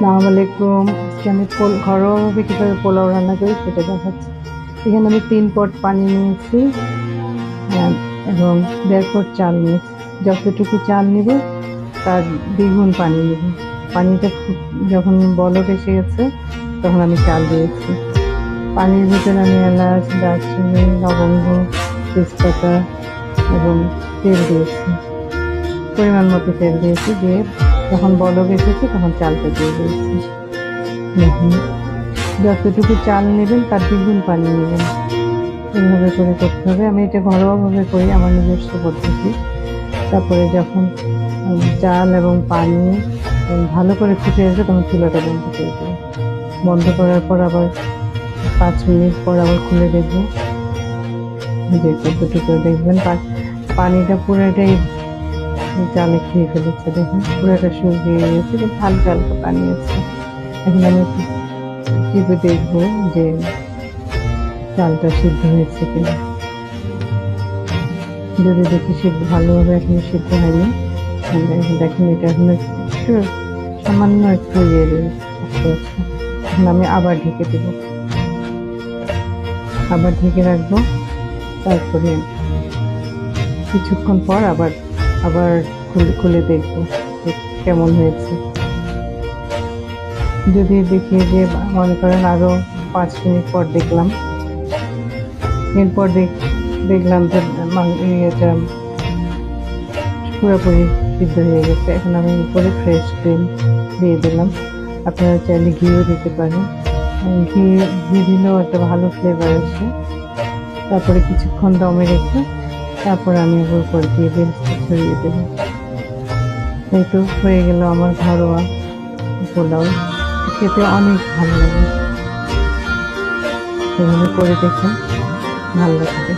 আসসালামু আলাইকুম। আজকে আমি ঘরোয়াভাবে কীভাবে পোলাও রান্না করি সেটা দেখাচ্ছি। এখানে আমি 3 পট পানি নিয়েছি এবং 1.5 পট চাল নিয়েছি। যতটুকু চাল নিব তার দ্বিগুণ পানি নেব। পানিটা যখন বলক এসে গেছে তখন আমি চাল দিয়েছি। পানির ভিতরে আমি এলাচ, দারচিনি, লবঙ্গ, তেজপাতা এবং তেল দিয়েছি। পরিমাণ মতো তেল দিয়েছি, দিয়ে যখন বলক এসেছে তখন চালটা দিয়ে দিয়েছি। যতটুকু চাল নেবেন তার দ্বিগুণ পানি নেবেন, এইভাবে করে করতে হবে। আমি এটা ঘরোয়াভাবে করি, আমার নিজস্ব পদ্ধতি। তারপরে যখন চাল এবং পানি ভালো করে ফুটে আসবে তখন চুলাটা বন্ধ করে দেবো। বন্ধ করার পর আবার 5 মিনিট পর আবার খুলে দেখবো, যে কতটুকু দেখবেন পানিটা পুরোটাই চালে খেয়ে ফেলেছে। দেখুন পুরোটা শুকিয়ে গেছে, কিন্তু হালকা হালকা পানি আছে। এখন আমি টিপে দেখবো যে চালটা সিদ্ধ হয়েছে কিনা। যদি দেখি ভালোভাবে এখনো সিদ্ধ হয়নি, দেখেন এটা এখন একটু সামান্য একটু এখন আমি আবার ঢেকে দেব, আবার ঢেকে রাখবো। তারপরে কিছুক্ষণ পর আবার খুলে দেখবো কেমন হয়েছে। যদি দেখি যে মনে করেন আরো 5 মিনিট পর দেখলাম, এরপর দেখলাম যে এটা পুরোপুরি সিদ্ধ হয়ে গেছে, এখন আমি উপরে ফ্রেশ ক্রিম দিয়ে দিলাম। আপনারা চাইলে ঘিও দিতে পারেন, ঘি দিলেও একটা ভালো ফ্লেভার আসে। তারপরে কিছুক্ষণ দমে রেখে তারপর আমি উপর দিয়ে বেরেস্তা ছড়িয়ে দেব। এই তো হয়ে গেল আমার ঘরোয়া পোলাও। খেতে অনেক ভালো লাগে, এভাবে করে দেখুন, ভালো লাগবে।